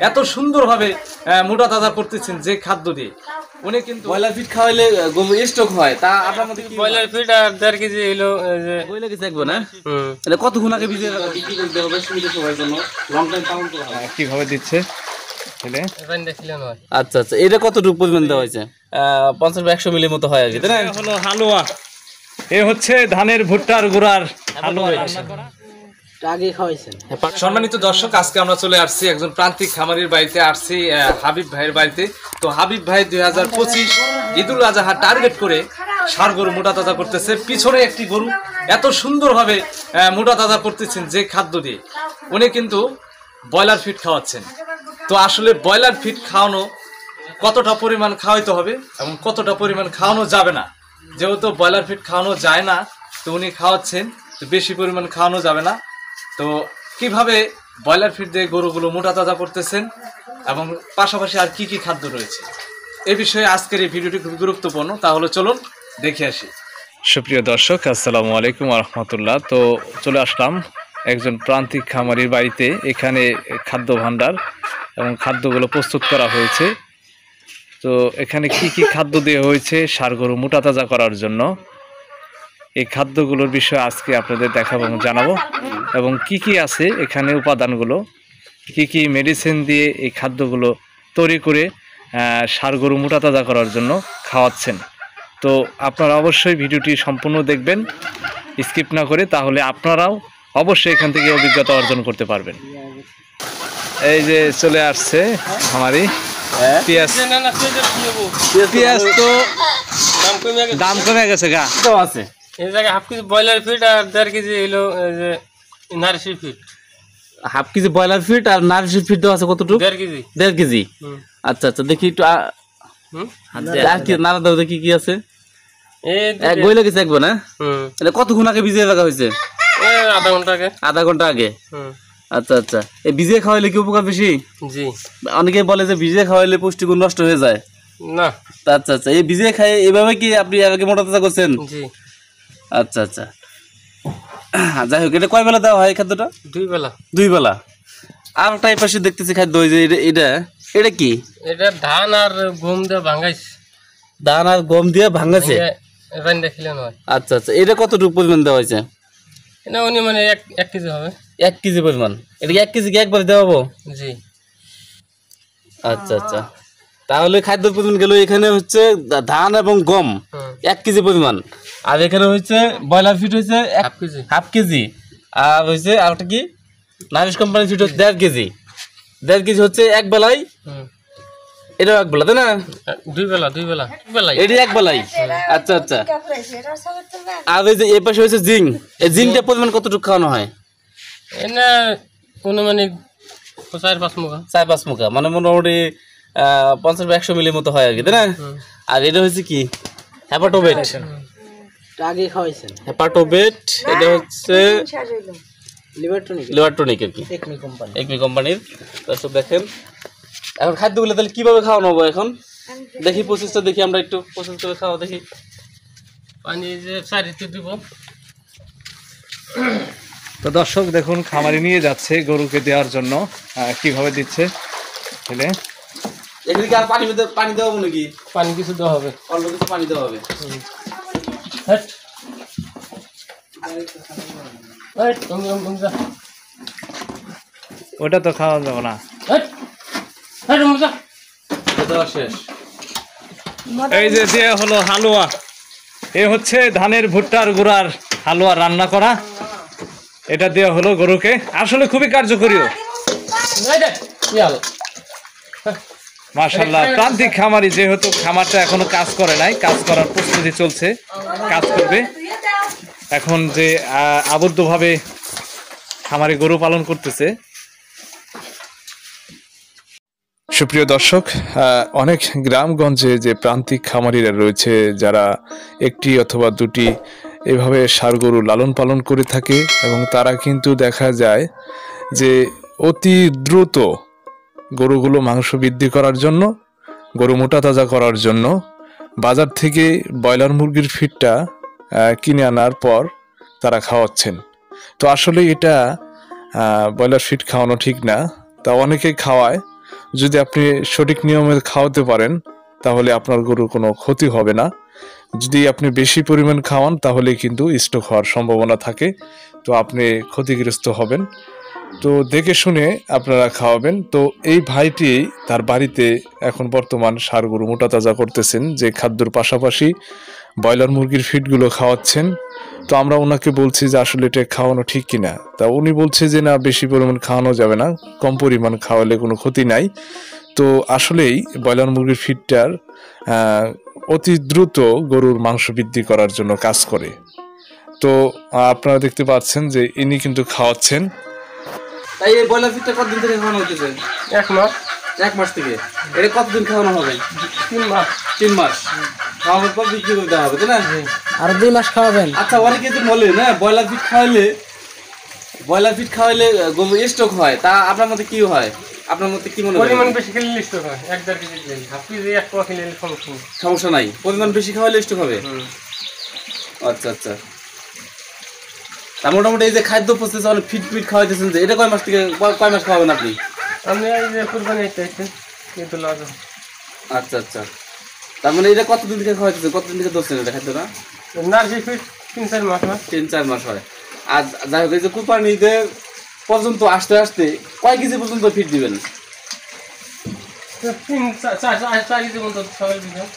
এত সুন্দরভাবে মোটা তাজা করতেছেন যে খাদ্য দিয়ে। উনি কিন্তু ব্রয়লার ফিট খাওয়াইলে গরু স্টক হয়, তা আপনার মধ্যে ব্রয়লার ফিট আর 1.5 কেজি হলো বইলে গেছে একবার না? তাহলে কতক্ষণ আগে ভিজিয়ে বিক্রি করতে হবে সুবিধা সবার জন্য, লং টাইম পালন করা হবে? কিভাবে দিচ্ছে আচ্ছা আচ্ছা, এটা কতটুকু পরিমাণ দেওয়া হয়েছে? 50-100 মিলির মতো হয় আর কি, তাই না? হলো হালুয়া, এ হচ্ছে ধানের ভুট্টার গুঁড়ার হালুয়া। সম্মানিত দর্শক, আজকে আমরা চলে আসছি একজন প্রান্তিক খামারির বাড়িতে, আসছি হাবিব ভাইয়ের বাড়িতে। তো হাবিব ভাই 2025 ঈদুল আজহা টার্গেট করে ষাঁড় গরু মোটা তাজা করতেছে। পিছনে একটি গরু এত সুন্দরভাবে মোটা তাজা করতেছেন যে খাদ্য দিয়ে। উনি কিন্তু ব্রয়লার ফিট খাওয়াচ্ছেন। তো আসলে ব্রয়লার ফিট খাওয়ানো কতটা পরিমাণ খাওয়াইতে হবে এবং কতটা পরিমাণ খাওয়ানো যাবে না, যেহেতু ব্রয়লার ফিট খাওয়ানো যায় না, তো উনি খাওয়াচ্ছেন, তো বেশি পরিমাণ খাওয়ানো যাবে না। তো কিভাবে ব্রয়লার ফিড দিয়ে গরুগুলো মোটা তাজা করতেছেন এবং পাশাপাশি আর কি কি খাদ্য রয়েছে, এ বিষয়ে আজকের এই ভিডিওটি খুব গুরুত্বপূর্ণ। তাহলে চলুন দেখে আসি। সুপ্রিয় দর্শক, আসসালামু আলাইকুম রহমতুল্লাহ। তো চলে আসলাম একজন প্রান্তিক খামারির বাড়িতে। এখানে খাদ্য ভাণ্ডার এবং খাদ্যগুলো প্রস্তুত করা হয়েছে। তো এখানে কি কি খাদ্য দেওয়া হয়েছে ষাঁড় গরু মোটা তাজা করার জন্য, এই খাদ্যগুলোর বিষয়ে আজকে আপনাদের দেখাবো এবং জানাবো, এবং কি কি আছে এখানে উপাদানগুলো, কি কি মেডিসিন দিয়ে এই খাদ্যগুলো তৈরি করে ষাঁড় গরু মোটা তাজা করার জন্য খাওয়াচ্ছেন। তো আপনারা অবশ্যই ভিডিওটি সম্পূর্ণ দেখবেন, স্কিপ না করে, তাহলে আপনারাও অবশ্যই এখান থেকে অভিজ্ঞতা অর্জন করতে পারবেন। এই যে চলে আসছে আমারই পেঁয়াজ। পেঁয়াজ তো দাম কমে গেছে গা, তো আছে এই জায়গায় হাফ কেজি ব্রয়লার ফিট আর 1.5 কেজি হলো nourish feed. Half KG broiler feed আর নারিশ ফিট দেওয়া আছে কতটুকু? 1.5 কেজি। 1.5 কেজি। আচ্ছা আচ্ছা, দেখি একটু আর কি নাড়া দাও, দেখি কি আছে। এক বইলে গেছে একবার না? এটা কতক্ষণ আগে ভিজিয়ে রাখা হয়েছে? আধা ঘন্টা আগে। আধা ঘন্টা আগে। আচ্ছা আচ্ছা, এই ভিজিয়ে খাওয়াইলে কি উপকার বেশি? জি। অনেকে বলে যে ভিজিয়ে খাওয়াইলে পুষ্টিগুণ নষ্ট হয়ে যায়। না। আচ্ছা আচ্ছা, এই ভিজিয়ে খাই এইভাবে কি আপনি আগে মোটা তাজা করছেন? জি। আচ্ছা আচ্ছা, যাই হোক, এটা কয় বেলা দেওয়া হয় খাদ্যটা? 2 বেলা। 2 বেলা। আর একটা পাশে দেখতেছি খাদ্য, ওই যে এটা এটা কি? এটা ধান আর গম দিয়ে ভাঙাইছে। ধান আর গম দিয়ে ভাঙাছে। এবার দেখিলেন হয়। আচ্ছা আচ্ছা, এটা কতটুকু পরিমাণ দেওয়া হয়েছে? এটা উনি মানে 1 কেজি হবে। 1 কেজি পরিমাণ। এটা কি 1 কেজি কি একবার দেওয়া হবো? জি। আচ্ছা আচ্ছা, তাহলে খাদ্যের পরিমাণ গেল এখানে হচ্ছে ধান এবং গম 1 কেজি পরিমাণ, আর এখানে হচ্ছে ব্রয়লার ফিট হচ্ছে হাফ কেজি, আর হচ্ছে আর একটা কি নারিশ কোম্পানির ফিট হচ্ছে 1.5 কেজি। 1.5 কেজি হচ্ছে এক বেলায়, এটাও এক বেলা, তাই না? 2 বেলা। এটি এক বেলাই। আচ্ছা আচ্ছা, আর ওই যে এ পাশে হচ্ছে জিঙ্ক, এই জিঙ্কটা পরিমাণ কতটুকু খাওয়ানো হয়? এনে মানে 4-5 মুখা। 4-5 মুখা, মানে মোটামুটি 50-100 মিলির মতো হয় আর কি, তাই না? আর এটা হচ্ছে কি হেপাটোবেট, আগে খাওয়াইছেন। হেপাটোবেট এটা হচ্ছে লিভার টনিক আর কি, একমি কোম্পানির। তারপর দেখেন এখন খাদ্যগুলো তাহলে কিভাবে খাওয়ানো হবে এখন দেখি, প্রসেসটা দেখি, আমরা একটু প্রসেস করে খাওয়া দেখি। পানি যে সারিতে দিব। তো দর্শক দেখুন, খামারে নিয়ে যাচ্ছে গরুকে দেওয়ার জন্য, কিভাবে দিচ্ছে। এখানে কি আর পানি দেওয়া হবে নাকি? পানি কিছু দেওয়া হবে, অল্প কিছু পানি দেওয়া হবে। ওটা তো খাওয়া যাবে না। শেষ। এই যে দেওয়া হলো হালুয়া, এ হচ্ছে ধানের ভুট্টার গুঁড়ার হালুয়া রান্না করা, এটা দেওয়া হলো গরুকে। আসলে খুবই কার্যকরীও, মাশাআল্লাহ। প্রান্তিক খামারি, যেহেতু খামারটা এখনো কাজ করে নাই, কাজ করার প্রস্তুতি চলছে, কাজ করবে এখন, যে আবদ্ধভাবে খামারে গরু পালন করতেছে। সুপ্রিয় দর্শক, অনেক গ্রামগঞ্জে যে প্রান্তিক খামারিরা রয়েছে, যারা একটি অথবা দুটি এভাবে ষাঁড় গরু লালন পালন করে থাকে, এবং তারা কিন্তু দেখা যায় যে অতি দ্রুত গরুগুলো মাংস বৃদ্ধি করার জন্য, গরু মোটা তাজা করার জন্য বাজার থেকে ব্রয়লার মুরগির ফিডটা কিনে আনার পর তারা খাওয়াচ্ছেন। তো আসলে এটা ব্রয়লার ফিড খাওয়ানো ঠিক না, তা অনেকেই খাওয়ায়। যদি আপনি সঠিক নিয়মে খাওয়াতে পারেন তাহলে আপনার গরুর কোনো ক্ষতি হবে না। যদি আপনি বেশি পরিমাণ খাওয়ান তাহলে কিন্তু স্ট্রোক হওয়ার সম্ভাবনা থাকে, তো আপনি ক্ষতিগ্রস্ত হবেন। তো দেখে শুনে আপনারা খাওয়াবেন। তো এই ভাইটি তার বাড়িতে এখন বর্তমান ষাঁড় গরু মোটা তাজা করতেছেন, যে খাদ্যর পাশাপাশি ব্রয়লার মুরগির ফিডগুলো খাওয়াচ্ছেন। তো আমরা ওনাকে বলছি যে আসলে এটা খাওয়ানো ঠিক কিনা। তা উনি বলছে যে না, বেশি পরিমাণ খাওয়ানো যাবে না, কম পরিমাণ খাওয়ালে কোনো ক্ষতি নাই। তো আসলেই ব্রয়লার মুরগির ফিডটার অতি দ্রুত গরুর মাংস বৃদ্ধি করার জন্য কাজ করে। তো আপনারা দেখতে পাচ্ছেন যে ইনি কিন্তু খাওয়াচ্ছেন। তাই এই ব্রয়লার ফিডটা কতদিন থেকে খাওয়ানো হচ্ছে? 1 মাস। 1 মাস থেকে। এটা কতদিন খাওয়ানো হবে? 3 মাস। 3 মাস খাওয়ানোর পর বিক্রি করে দেওয়া হবে, তাই না? আর 2 মাস খাওয়াবেন। আচ্ছা, অনেকে তো বলে না ব্রয়লার ফিড খাওয়াইলে গরু স্ট্রোক হয়, তা আপনার মতে কি হয়? আপনার মতে কি মনে হয়? পরিমাণ বেশি খেলে স্ট্রোক হয়। 1-1.5 কেজি খেলে, হাফ কেজি 1 পোয়া খেলে সমস্যা নাই, পরিমাণ বেশি খাওয়াইলে স্ট্রোক হবে। আচ্ছা আচ্ছা। তা মোটামুটি এই যে খাদ্য প্রসেস অনেক ফিড খাওয়াইতেছেন, যে এটা কয় মাস খাওয়াবেন আপনি? আমি এই যে কুরবানি চাইছি কিন্তু লাগে। আচ্ছা আচ্ছা, তার মানে এটা কতদিন থেকে খাওয়াইতেছেন, কতদিন থেকে ধরছেন এটা খাদ্যটা? নার্সি ফিড 3-4 মাস হয়। 3-4 মাস হয়। আর যাই হোক, এই যে কুরবানি ঈদের পর্যন্ত আসতে আসতে কয় কেজি পর্যন্ত ফিড দিবেন? 3-4 কেজি পর্যন্ত সবাই দিবেন।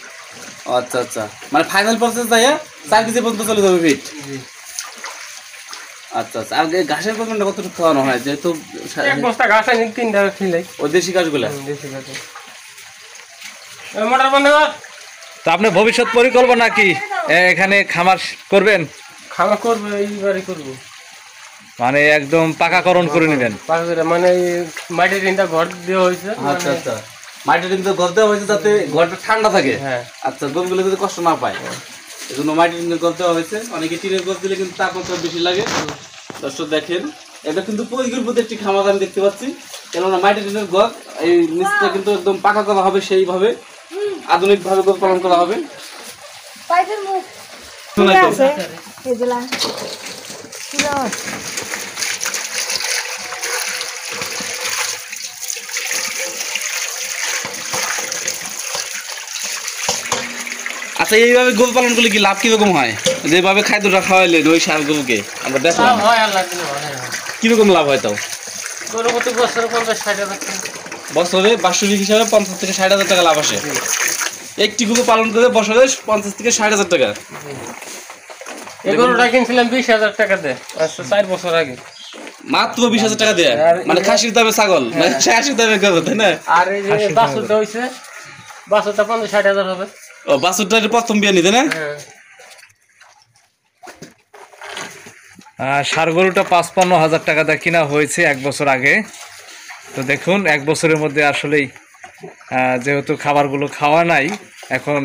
আচ্ছা আচ্ছা, মানে ফাইনাল প্রসেস যাইয়া 4 কেজি পর্যন্ত চলে যাবে ফিড। আচ্ছা আচ্ছা। আর ঘাসের পরিমাণটা কতটুকু খাওয়ানো হয়? যেহেতু 1 বস্তা ঘাস আনি 3 টাকা খিলাই। ওই দেশি ঘাসগুলা। দেশি ঘাস। মোটর বন্ধ কর। তো আপনার ভবিষ্যৎ পরিকল্পনা কি? এখানে খামার করবেন? খাওয়া করবো, এইবারে করবো। মানে একদম পাকাকরণ করে নেবেন? পাকা করে মানে মাটির টিনটা ঘর দেওয়া হয়েছে। আচ্ছা আচ্ছা, মাটির কিন্তু ঘর দেওয়া হয়েছে যাতে ঘরটা ঠান্ডা থাকে। হ্যাঁ। আচ্ছা, গরুগুলো যদি কষ্ট না পায় এই জন্য মাটির টিনের ঘর দেওয়া হয়েছে। অনেকে টিনের ঘর দিলে কিন্তু তাপমাত্রা বেশি লাগে। দর্শক দেখেন, এটা কিন্তু পরিকল্পিত একটি খামার আমি দেখতে পাচ্ছি, কেননা মাটির টিনের ঘর, এই নিচটা কিন্তু একদম পাকা করা হবে, সেইভাবে আধুনিক ভাবে গরু পালন করা হবে। আচ্ছা, এইভাবে গরু পালন করলে কি লাভ কিরকম হয়? যেভাবে খাদ্যটা খাওয়াইলে ওই ষাঁড় গরুকে আমরা দেখলাম, কিরকম লাভ হয়? তাও বছরে বাৎসরিক হিসাবে 50 থেকে 60 হাজার টাকা লাভ আসে। একটি গরু পালন করে বছরে 50 থেকে 60 হাজার টাকা। এই গরুটা কিনছিলাম 20,000 টাকা দিয়ে, 4 বছর আগে। মাত্র 20,000 টাকা দিয়ে? মানে খাসির দামে ছাগল, মানে 60 দামে গরু, তাই না? আর এই যে বাছুরটা হইছে, বাছুরটা 50-60 হাজার হবে। ও, বাছুরটা প্রথম বিয়ে নিতে না? ষাঁড় গরুটা 55 হাজার টাকা দিয়ে কিনা হয়েছে 1 বছর আগে। তো দেখুন, 1 বছরের মধ্যে আসলেই যেহেতু খাবারগুলো খাওয়া নাই, এখন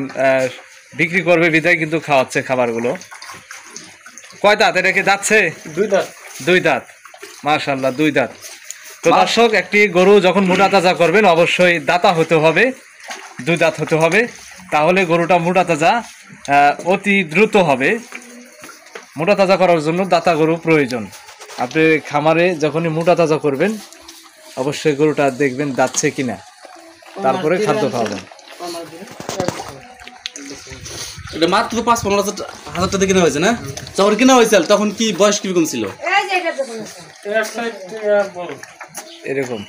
বিক্রি করবে বিদায় কিন্তু খাওয়াচ্ছে খাবারগুলো। কয় দাঁত এটা? কি যাচ্ছে? 2 দাঁত। 2 দাঁত, মাশাআল্লাহ 2 দাঁত। তো দর্শক, একটি গরু যখন মোটা তাজা করবেন অবশ্যই দাতা হতে হবে, 2 দাঁত হতে হবে, তাহলে গরুটা মোটা তাজা অতি দ্রুত হবে। মোটা তাজা করার জন্য দাতা গরু প্রয়োজন। আপনি খামারে যখনই মোটা তাজা করবেন অবশ্যই গরুটা দেখবেন যাচ্ছে কিনা, তারপরে খাদ্য খাওয়াবেন। এটা মাত্র 55 হাজার টাকা কিনা হয়েছে না? যখন কিনা হয়েছে তখন কি বয়স কিরকম ছিল? এরকম।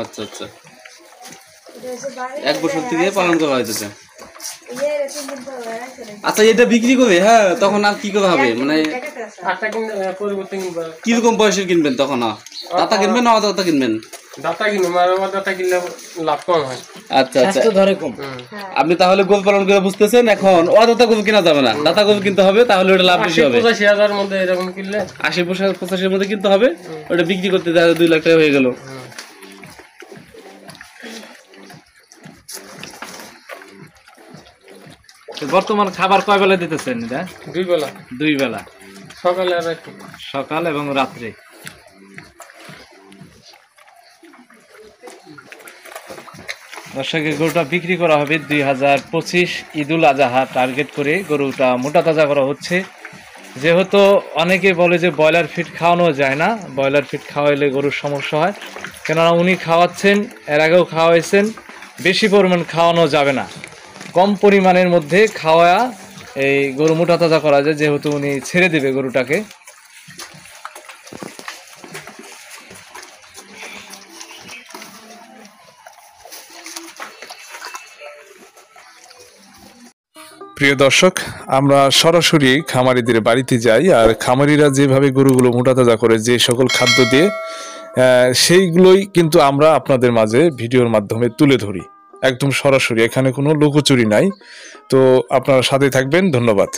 আচ্ছা আচ্ছা, 1 বছর থেকে পালন করা হয়েছে। আচ্ছা, এটা বিক্রি করবে, হ্যাঁ, তখন আর কি করা হবে? মানে কিরকম বয়সের কিনবেন তখন? দাতা কিনবেন না অদাতা কিনবেন? দাতা কিনবেন, আর দাতা কিনলে লাভ কম হয়। আচ্ছা আচ্ছা, ধরে কম। আপনি তাহলে গরু পালন করে বুঝতেছেন, এখন অদাতা গরু কিনা যাবে না, দাতা গরু কিনতে হবে, তাহলে ওটা লাভ বেশি হবে। 85 হাজার মধ্যে এরকম কিনলে 80-85 মধ্যে কিনতে হবে, ওটা বিক্রি করতে 2 লাখ টাকা হয়ে গেল। বর্তমান খাবার কয় বেলা দিতেছেন? এটা 2 বেলা। 2 বেলা, সকালে আর রাতে। সকাল এবং রাত্রে। দর্শকের গরুটা বিক্রি করা হবে 2025 ঈদুল আজহা টার্গেট করে গরুটা মোটা তাজা করা হচ্ছে। যেহেতু অনেকে বলে যে ব্রয়লার ফিড খাওয়ানো যায় না, ব্রয়লার ফিড খাওয়াইলে গরুর সমস্যা হয়, কেননা উনি খাওয়াচ্ছেন, এর আগেও খাওয়াইছেন, বেশি পরিমাণ খাওয়ানো যাবে না, কম পরিমাণের মধ্যে খাওয়া এই গরু মোটা তাজা করা যায়, যেহেতু উনি ছেড়ে দেবে গরুটাকে। প্রিয় দর্শক, আমরা সরাসরি খামারিদের বাড়িতে যাই, আর খামারিরা যেভাবে গরুগুলো মোটা তাজা করে যে সকল খাদ্য দিয়ে, সেইগুলোই কিন্তু আমরা আপনাদের মাঝে ভিডিওর মাধ্যমে তুলে ধরি, একদম সরাসরি, এখানে কোনো লুকোচুরি নাই। তো আপনারা সাথে থাকবেন, ধন্যবাদ।